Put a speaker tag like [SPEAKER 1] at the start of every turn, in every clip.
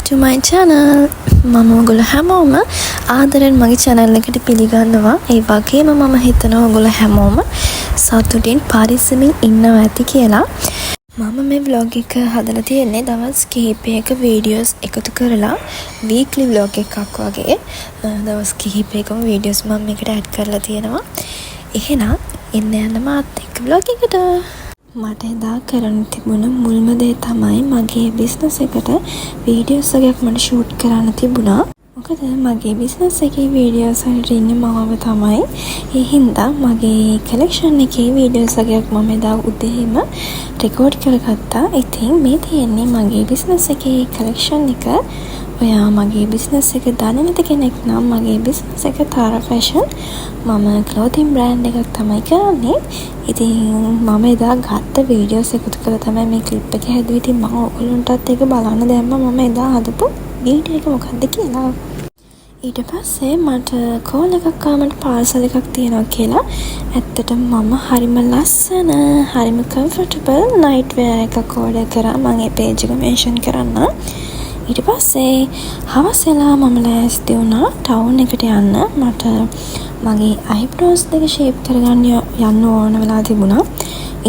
[SPEAKER 1] to my channel. මම ඔයගොල්ලෝ හැමෝම ආදරෙන් මගේ channel එකට පිළිගන්නවා. ඒ වගේම මම හිතනවා ඔයගොල්ලෝ හැමෝම සතුටින් පරිස්සමින් ඉන්නවා ඇති කියලා. මම මේ vlog එක හදලා තියෙන්නේ දවස් කිහිපයක videos එකතු කරලා weekly vlog එකක් වගේ. දවස් කිහිපයකම videos මම මේකට add කරලා තියෙනවා. එහෙනම් ඉන්න යන්න මාත් එක්ක vlog එකට. මට එදා කරන්න තිබුණ මුල්ම දේ තමයි මගේ බිස්නස් එකට වීඩියෝස් එකක් මට ෂූට් කරන්න තිබුණා. මොකද මගේ බිස්නස් එකේ වීඩියෝස් වලට ඉන්නේ මමම තමයි. ඒ හින්දා මගේ කලෙක්ෂන් එකේ වීඩියෝස් එකක් මම එදා උදේම රෙකෝඩ් කරගත්තා. ඉතින් මේ තියෙන්නේ මගේ බිස්නස් එකේ කලෙක්ෂන් එක. ඔයා මගේ බිස්නස් එක දන්නේ නැති කෙනෙක් නම් මගේ බිස්නස් එක Tara Fashion. මම clothing brand එකක් තමයි කරන්නේ. ඉතින් මම එදා ගත්ත වීඩියෝස් එකතු කරලා තමයි මේ ක්ලිප් එක හැදුවේ. ඉතින් මම ඔයගොල්ලන්ටත් ඒක බලන්න දැම්මා මම එදා හදපු වීඩියෝ එක මොකක්ද කියලා. ඊට පස්සේ මට කෝල් එකක් ආවමට පාර්සල් එකක් තියෙනවා කියලා. ඇත්තටම මම හරිම ලස්සන හරිම comfortable night wear එකක් order කරා. මම ඒ page එක mention කරන්න. ඊට පස්සේ හවස් වෙලා මම ලෑස්ති වුණා ටවුන් එකට යන්න. මට මගේ eyebrows දෙක shape කරගන්න යන්න ඕන වෙලා තිබුණා.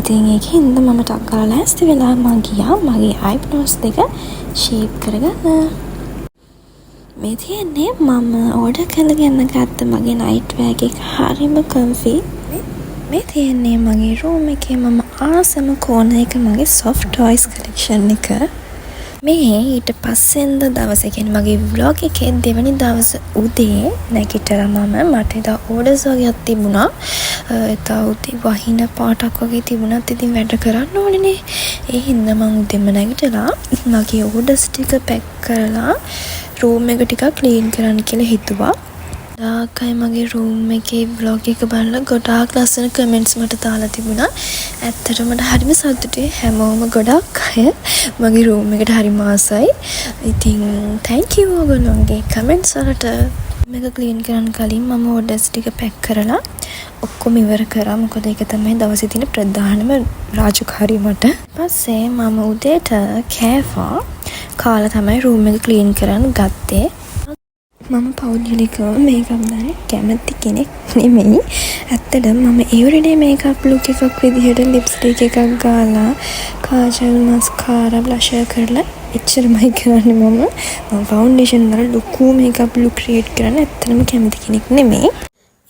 [SPEAKER 1] ඉතින් ඒකින්ද මම ටක් ගාලා ලෑස්ති වෙලා මම ගියා මගේ eyebrows දෙක shape කරගන්න. මේ තියෙන්නේ මම order කරගෙන ගත්ත මගේ night wear එක හරිම comfy. මේ තියෙන්නේ මගේ room එකේ මම ආසම corner එක මගේ soft toys collection එක. මේ ඊට පස්සෙන්ද දවසේ කියන්නේ මගේ vlog එකේ දෙවනි දවස් උදේ නැගිටලා මට එදා orders වගේක් තිබුණා. එදා උදේ වහින පාටක් වගේ තිබුණත් ඉතින් වැඩ කරන්න ඕනේනේ. ඒ හින්දා මම උදේම නැගිටලා මගේ orders ටික pack කරලා room එක ටිකක් clean කරන්න කියලා හිතුවා. දාකයි මගේ room එකේ vlog එක බලලා ගොඩාක් ලස්සන comments මට දාලා තිබුණා. ඇත්තටම මට හරිම සතුටුයි. හැමෝම ගොඩක් අය මගේ room එකට හරිම ආසයි. ඉතින් thank you ඔයගොල්ලෝගේ comments වලට. මේක clean කරන්න කලින් මම orders ටික pack කරලා ඔක්කොම ඉවර කරා. මොකද ඒක තමයි දවසේ තියෙන ප්‍රධානම රාජකාරිය මට. පස්සේ මම උදේට කෑවා. කාලා තමයි room එක clean කරන්න ගත්තේ. මම පෞද්ගලිකව මේකප් දාන්න කැමති කෙනෙක් නෙමෙයි. ඇත්තටම මම everyday makeup look එකක් විදිහට lipstick එකක් ගාලා කාජල් mascara blusher කරලා එච්චරමයි කරන්නේ. මම foundation වල ලොකු makeup look create කරන්න ඇත්තටම කැමති කෙනෙක් නෙමෙයි.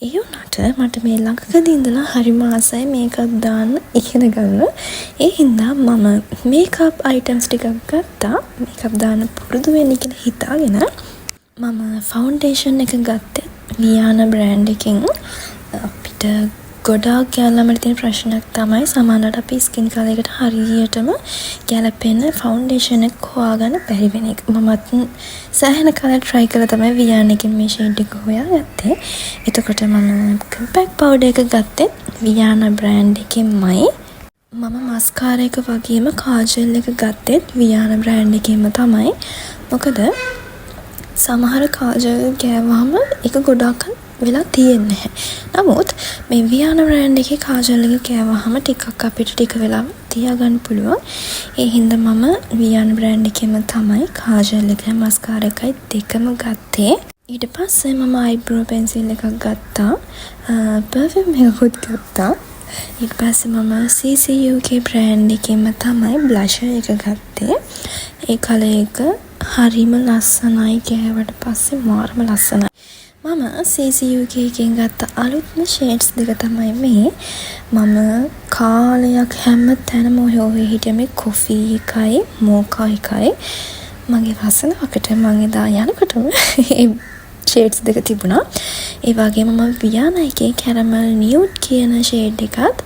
[SPEAKER 1] ඒ වුණාට මට මේ ළඟකදී ඉඳලා හරිම ආසයි මේකප් දාන්න ඉගෙන ගන්න. ඒ හින්දා මම makeup items ටිකක් ගත්තා. මේකප් දාන්න පුරුදු වෙන්න කියලා හිතාගෙන මම ෆවුන්ඩේෂන් එක ගත්තේ වියානා බ්‍රෑන්ඩ් එකෙන්. අපිට ගොඩාක් යාළුවන්ට තියෙන ප්‍රශ්නයක් තමයි සමහරවිට අපි ස්කින් කලර් එකට හරියටම ගැලපෙන ෆවුන්ඩේෂන් එක හොයාගන්න බැරි වෙන එක. මමත් සෑහෙන කාලයක් try කරලා තමයි වියානා එකෙන් මේ shade එක හොයාගත්තේ. එතකොට මම compact powder එක ගත්තේ වියානා බ්‍රෑන්ඩ් එකෙන්මයි. මම mascara එක වගේම කාජල් එක ගත්තෙත් වියානා බ්‍රෑන්ඩ් එකෙන්ම තමයි. මොකද සමහර කාජල් ගෑවහම එක ගොඩක් වෙලා තියෙන්නේ නැහැ. නමුත් මේ වියානා බ්‍රෑන්ඩ් එකේ කාජල් එක ගෑවහම ටිකක් අපිට ටික වෙලා තියාගන්න පුළුවන්. ඒ හින්දා මම වියානා බ්‍රෑන්ඩ් එකේම තමයි කාජල් එකයි මස්කාරා එකයි දෙකම ගත්තේ. ඊට පස්සේ මම eyebrow pencil එකක් ගත්තා. perfume එකකුත් ගත්තා. ඊට පස්සේ මම CC UK බ්‍රෑන්ඩ් එකේම තමයි blusher එක ගත්තේ. ඒ කලර් එක හරිම ලස්සනයි. ගෑවට පස්සේ මාරම ලස්සනයි. මම CC UK එකෙන් ගත්ත අලුත්ම shades දෙක තමයි මේ. මම කාලයක් හැම තැනම හොයලා හිටියේ මේ coffee එකයි mocha එකයි. මගේ වසනාවකට මම එදා යනකොටම ඒ shades දෙක තිබුණා. ඒ වගේම මම වියානා එකේ caramel nude කියන shade එකත්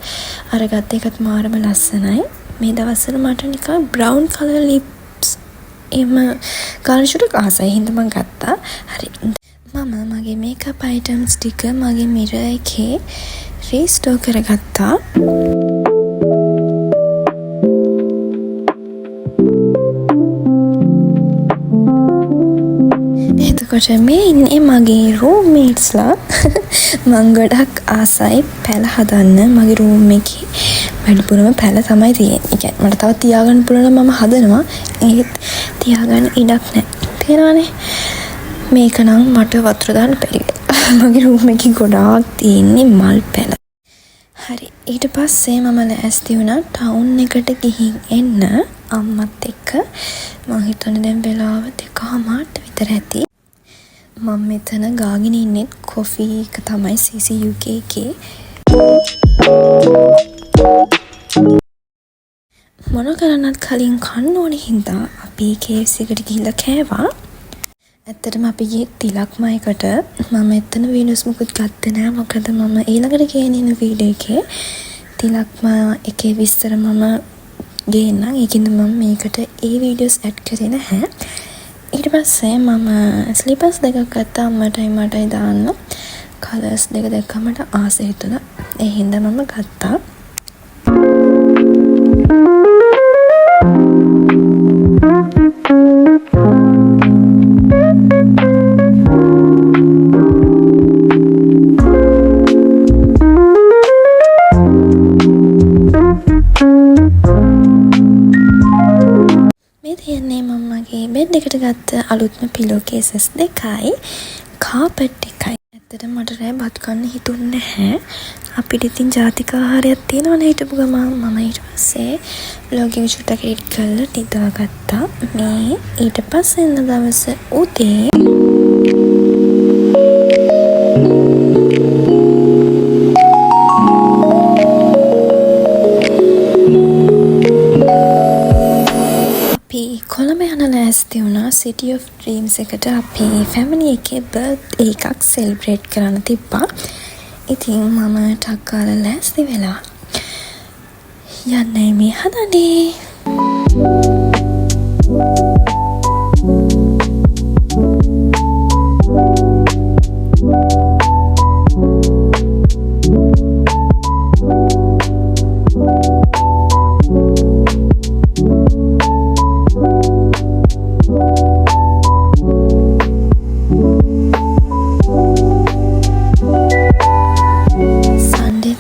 [SPEAKER 1] අරගත්ත එකත් මාරම ලස්සනයි. මේ දවස්වල මට නිකන් brown color lips එම කාර්යශුරක ආසයි හින්දා මම ගත්තා. හරි. මම මගේ මේකප් අයිටම්ස් ටික මගේ මිරර් එකේ රීස්ටෝර් කරගත්තා. එතකොට මේ ඉන්නේ මගේ රූම්මේට්ස්ලා. මම ගොඩක් ආසයි පැල හදන්න. මගේ රූම් එකේ වැඩිපුරම පැල තමයි තියෙන්නේ. ඒ කියන්නේ මට තව තියාගන්න පුළුවන් නම් මම හදනවා. ඒත් තියාගන්න ඉඩක් නැහැ. තියෙනවානේ. මේක නම් මට වතුර දාන්න බැරි වෙලා. මගේ රූම් එකේ ගොඩාක් තියෙන්නේ මල් පැල. හරි. ඊට පස්සේ මම ලෑස්ති වුණා ටවුන් එකට ගිහින් එන්න අම්මත් එක්ක. මම හිතන්නේ දැන් වෙලාව 2:00 විතර ඇති. මම මෙතන ගාගෙන ඉන්නේ කොෆි එක තමයි CC UK එකේ. මොන කරන්නත් කලින් කන්න ඕනේ හින්දා අපි KFC එකට ගිහිල්ලා කෑවා. ඇත්තටම අපි ගියේ තිලක්මයකට. මම එතන වීඩියෝස් මොකුත් ගත්තේ නෑ. මොකද මම ඊළඟට ගේන වීඩියෝ එකේ තිලක්ම එකේ විස්තර මම ගේන්නම්. ඒකින්ද මම මේකට ඒ වීඩියෝස් ඇඩ් කරේ නැහැ. ඊට පස්සේ මම ස්ලිපර්ස් දෙකක් ගත්තා. අම්මටයි මටයි දාන්න. කලර්ස් දෙක දැක්කම මට ආස හිතුණා. ඒ හින්දා මම ගත්තා. බෙඩ් එකට ගත්ත අලුත්ම පිලෝ කේසස් දෙකයි කාපට් එකයි. ඇත්තටම මට රෑ බත් කන්න හිතුන්නේ නැහැ. අපිට ඉතින් ජාතික ආහාරයක් තියෙනවනේ හිටපු ගමන් මම ඊට පස්සේ බ්ලොග් එක චුට්ටක් එඩිට් කරලා නිදාගත්තා. මේ ඊට පස්සේ එන දවස උදේ කොළඹ යන ලෑස්ති වුණා City of Dreams එකට. අපි ෆැමිලි එකේ බර්ත්ඩේ එකක් සෙලිබ්‍රේට් කරන්න තිබ්බා. ඉතින් මම ටක් ගාලා ලෑස්ති වෙලා යන්නයි මේ හදන්නේ.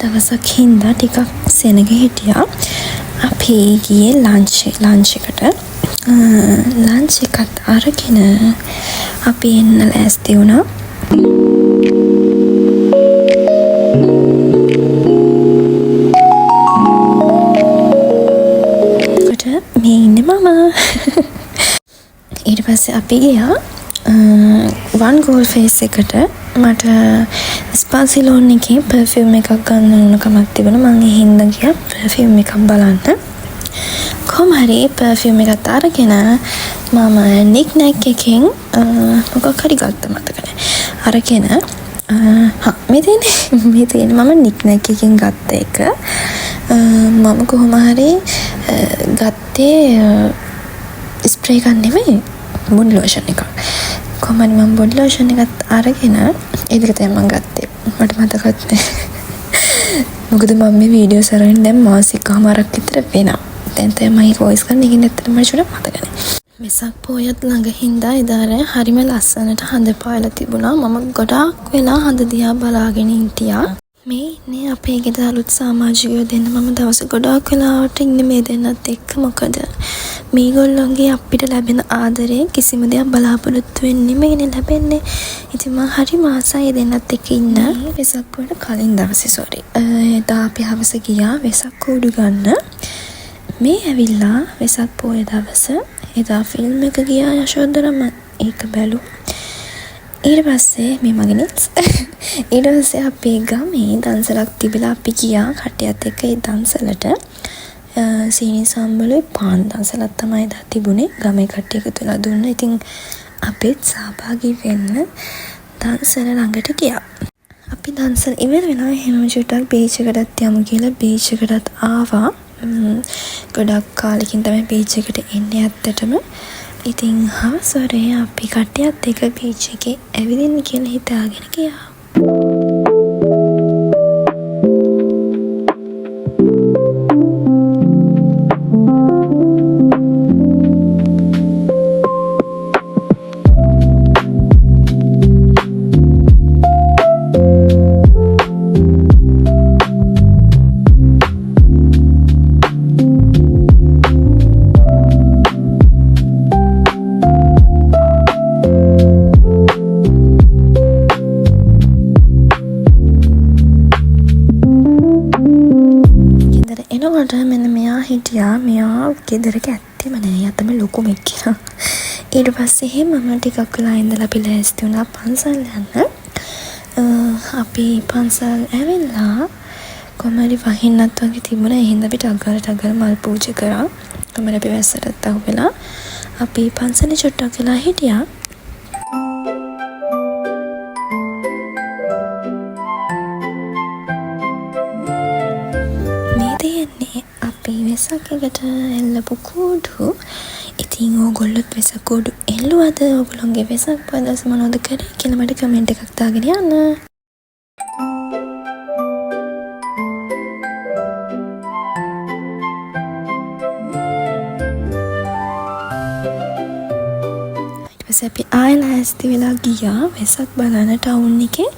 [SPEAKER 1] දවසක් හින්දා ටිකක් සෙනග හිටියා. අපි ගියේ ලන්ච් එකට. ලන්ච් එකත් අරගෙන අපි එන්න ලෑස්ති වුණා. එතකොට මේ ඉන්නේ මම. ඊට පස්සේ අපි ගියා වන් ගෝල් ෆේස් එකට. මට ස්පාසිලෝන් එකේ පර්ෆියුම් එකක් ගන්න ඕන කමක් තිබුණා. මම ඒ හින්දා ගියා පර්ෆියුම් එකක් බලන්න. කොහොම හරි පර්ෆියුම් එකත් අරගෙන මම නික් නැක් එකෙන් මොකක් හරි ගත්තා මතක නැහැ. අරගෙන මේ තියෙන්නේ මම නික් නැක් එකෙන් ගත්ත එක. මම කොහොම හරි ගත්තේ ස්ප්‍රේ එකක් නෙමෙයි බොඩි ලෝෂන් එකක්. කොහොමද මම බොඩි ලෝෂන් එකත් අරගෙන ඒ දෙක තමයි මම ගත්තේ. මට මතකත් නැහැ. මොකද මම මේ වීඩියෝ සරගෙන දැන් මාසිකමාරක් විතර වෙනවා. දැන් තමයි මම වොයිස් කරන එකෙන් ඇත්තටම මට චුට්ටක් මතක නැහැ. වෙසක් පොයත් ළඟ හින්දා එදාර හරිම ලස්සනට හඳ පායලා තිබුණා. මම ගොඩාක් වෙලා හඳ දිහා බලාගෙන හිටියා. මේ ඉන්නේ අපේ ගෙදර අලුත් සමාජිකයෝ දෙන්න. මම දවස් ගොඩාක් වෙලාවට ඉන්නේ මේ දෙන්නත් එක්ක. මොකද මේගොල්ලෝගේ අපිට ලැබෙන ආදරේ කිසිම දෙයක් බලාපොරොත්තු වෙන්නේ නෙමෙයිනේ ලැබෙන්නේ. ඉතින් මම හරි මාසයි දෙන්නත් එක්ක ඉන්න. වෙසක් වලට කලින් දවසේ එදා අපි හවස ගියා වෙසක් කූඩු ගන්න. මේ ඇවිල්ලා වෙසක් පොය දවස එදා ෆිල්ම් එක ගියා යශෝධරම ඒක බැලුවා. ඊට පස්සේ මේ මගේ නෙට්ස් ඊට පස්සේ අපේ ගමේ දන්සලක් තිබිලා අපි ගියා කට්ටියත් එක්ක ඒ දන්සලට. සීනි සම්බලුයි පාන් දන්සලක් තමයි එදා තිබුණේ. ගමේ කට්ටිය එකතු වෙලා දුන්නා. ඉතින් අපිත් සහභාගී වෙන්න දන්සල ළඟට ගියා. අපි දන්සල ඉවර වෙලා එහෙම චුට්ටක් බීච් එකටත් යමු කියලා බීච් එකටත් ආවා. ගොඩක් කාලෙකින් තමයි බීච් එකට එන්නේ ඇත්තටම. ඉතින් හවස වරේ අපි කට්ටියත් එක්ක බීච් එකේ ඇවිදින්න කියලා හිතාගෙන ගියා. ගියා මෙයා ගෙදරක ඇත්තෙම නෑ. යතම ලොකු මෙක්කිනා. ඊට පස්සේ මම ටිකක් වෙලා ඉඳලා අපි ලෑස්ති වුණා පන්සල් යන්න. අපි පන්සල් ඇවිල්ලා කොහමරි වහින්නත් වගේ තිබුණා. ඒ හින්දා අපි ටග්ගල මල් පූජා කරා. කොහමරි අපි වැස්සටත් අහුවෙලා අපි පන්සලේ චුට්ටක් වෙලා හිටියා. වෙසක් එකට එල්ලපු කූඩු. ඉතින් ඕගොල්ලොත් වෙසක් කූඩු එල්ලුවද? ඕගොල්ලොන්ගේ වෙසක් පදස මොනවද කරේ කියලා මට කමෙන්ට් එකක් දාගෙන යන්න. ඊට පස්සේ අපි ආයෙලා ඇස්ති වෙලා ගියා වෙසක් බලන්න ටවුන් එකේ.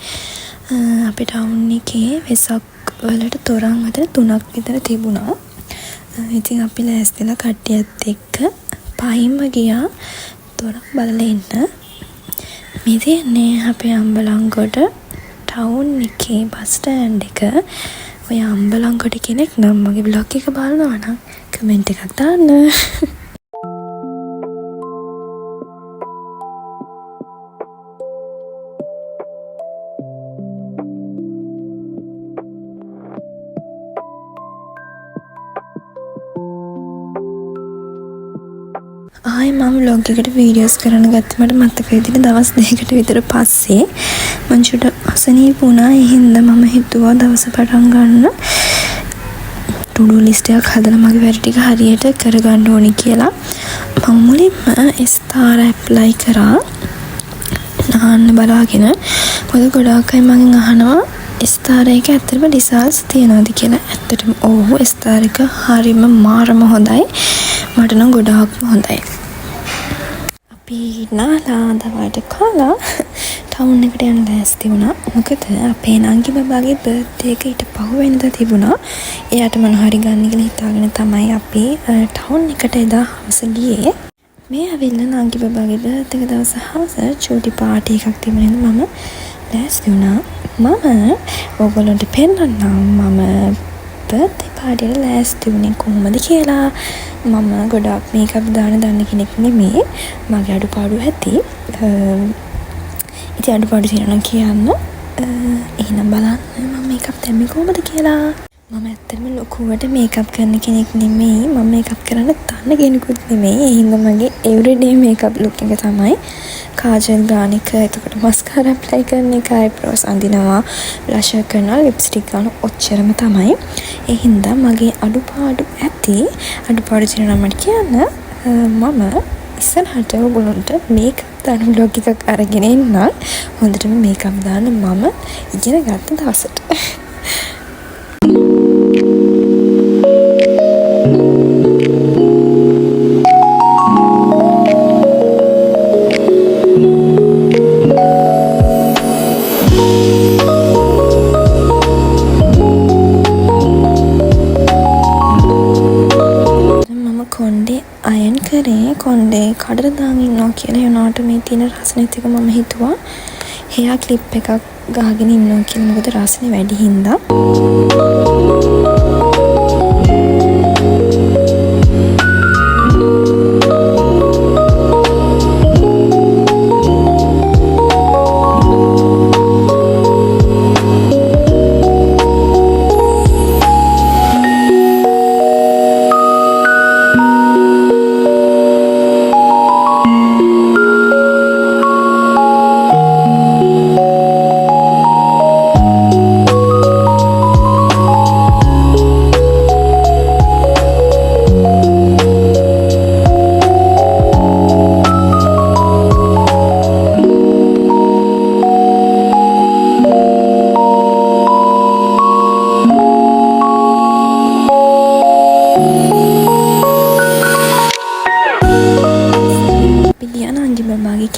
[SPEAKER 1] අපේ ටවුන් එකේ වෙසක් වලට තොරන් අතර 3ක් විතර තිබුණා. ඉතින් අපි ලෑස්තිලා කට්ටියත් එක්ක පහින්ම ගියා තොරක් බලලා එන්න. මේ තියන්නේ අපේ අම්බලන්ගොඩ ටවුන් එකේ බස් ස්ටෑන්ඩ් එක. ඔය අම්බලන්ගොඩ කෙනෙක් නම් මගේ බ්ලොග් එක බලනවා නම් කමෙන්ට් එකක් දාන්න. මම vlog එකට වීඩියෝස් කරන්න ගත්ත මට මතක විදිහට දවස් 2කට විතර පස්සේ මං චුට්ටක් අසනීප වුණා. ඒ හින්දා මම හිතුවා දවස පටන් ගන්න to-do list එකක් හදලා මගේ වැඩ ටික හරියට කරගන්න ඕනි කියලා. මම මුලින්ම ස්ථාර ඇප්ලයි කරා නාන්න බලාගෙන. මොකද ගොඩාක් අය මගෙන් අහනවා ස්ථාර එක ඇත්තටම රිසල්ට්ස් තියනවාද කියලා. ඇත්තටම ඔව් ස්ථාර එක හරියම මාරම හොඳයි. මට නම් ගොඩාක්ම හොඳයි. අපි නාලා දවල්ට කාලා ටවුන් එකට යන්න ලෑස්ති වුණා. මොකද අපේ නංගි බබාගේ බර්ත්ඩේ එක ඊට පහුවෙනිදා තිබුණා. එයාට මොන හරි ගන්න කියලා හිතාගෙන තමයි අපි ටවුන් එකට එදා හවස ගියේ. මේ ඇවිල්ලා නංගි බබාගේ බර්ත්ඩේ එක දවස හවස චූටි පාටි එකක් තිබුණේ මම ලෑස්ති වුණා. මම ඔයගොල්ලන්ට පෙන්නන්නම් මම බර්ත්ඩේ පාටියට ලෑස්ති වුණේ කොහොමද කියලා. මම ගොඩාක් මේකප් දාන දන්න කෙනෙක් නෙමෙයි. මගේ අඩුපාඩු ඇති. ඉතින් අඩුපාඩු තියෙනවා නම් කියන්න. එහෙනම් බලන්න මම මේකප් දැම්මේ කොහොමද කියලා. මම ඇත්තටම ලොකුවට මේකප් කරන කෙනෙක් නෙමෙයි. මම මේකප් කරන්න දන්න කෙනෙකුත් නෙමෙයි. ඒ හින්දා මගේ එවරිඩේ මේකප් ලුක් එක තමයි කාජල් ගාන එක, එතකොට මස්කාරා ඇප්ලයි කරන එක, අයිබ්‍රෝස් අඳිනවා, බ්ලෂර් කරනවා, ලිප්ස්ටික් ගන්නවා, ඔච්චරම තමයි. ඒ හින්දා මගේ අඩුපාඩු ඇති. අඩුපාඩු තියෙනවා නම් මට කියන්න. මම ඉස්සරහට ඔයගොල්ලන්ට මේකප් දාන බ්ලොග් එකක් අරගෙන එන්න. හොඳටම මේකප් දාන්න මම ඉගෙන ගත්ත දවසට. කොණ්ඩේ කඩට දාගෙන ඉන්නවා කියලා යනකොට මේ තියෙන රසනෙත් එක මම හිතුවා හෙයා ක්ලිප් එකක් ගහගෙන ඉන්නවා කියලා. මොකද රසනේ වැඩි හින්දා.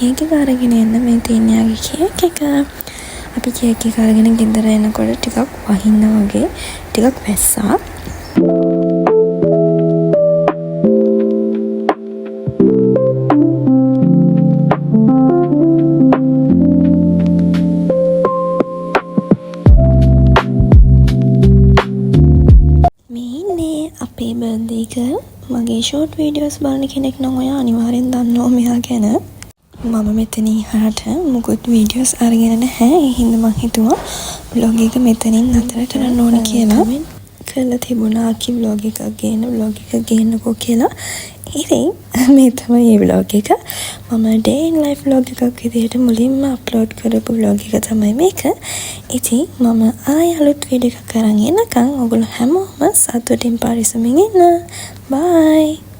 [SPEAKER 1] කේක් එක අරගෙන එන්න. මේ තියෙන යාගේ කේක් එක. අපි කේක් එක අරගෙන ගෙදර එනකොට ටිකක් වහින්න වගේ ටිකක් වැස්සා. මේ ඉන්නේ අපේ බර්ත්ඩේ එක මගේ ෂෝට් වීඩියෝස් බලන කෙනෙක් නම් ඔයා අනිවාර්යෙන් දන්නවා මෙයා ගැන. මම මෙතන ඉහාට මුකුත් වීඩියෝස් අරගෙන නැහැ. ඒ හින්දා මං හිතුවා vlog එක මෙතනින් නතර කරන්න ඕන කියලා. කරලා තිබුණා කි vlog එකක් ගේන්නකෝ කියලා. ඉතින් මේ තමයි මේ vlog එක. මම day in life vlog එකක් විදිහට මුලින්ම අප්ලෝඩ් කරපු vlog එක තමයි මේක. ඉතින් මම ආයෙ අලුත් වීඩියෝ එකක් අරන් එනකන් ඔයගොල්ලෝ හැමෝම සතුටින් පරිස්සමින් ඉන්න. bye.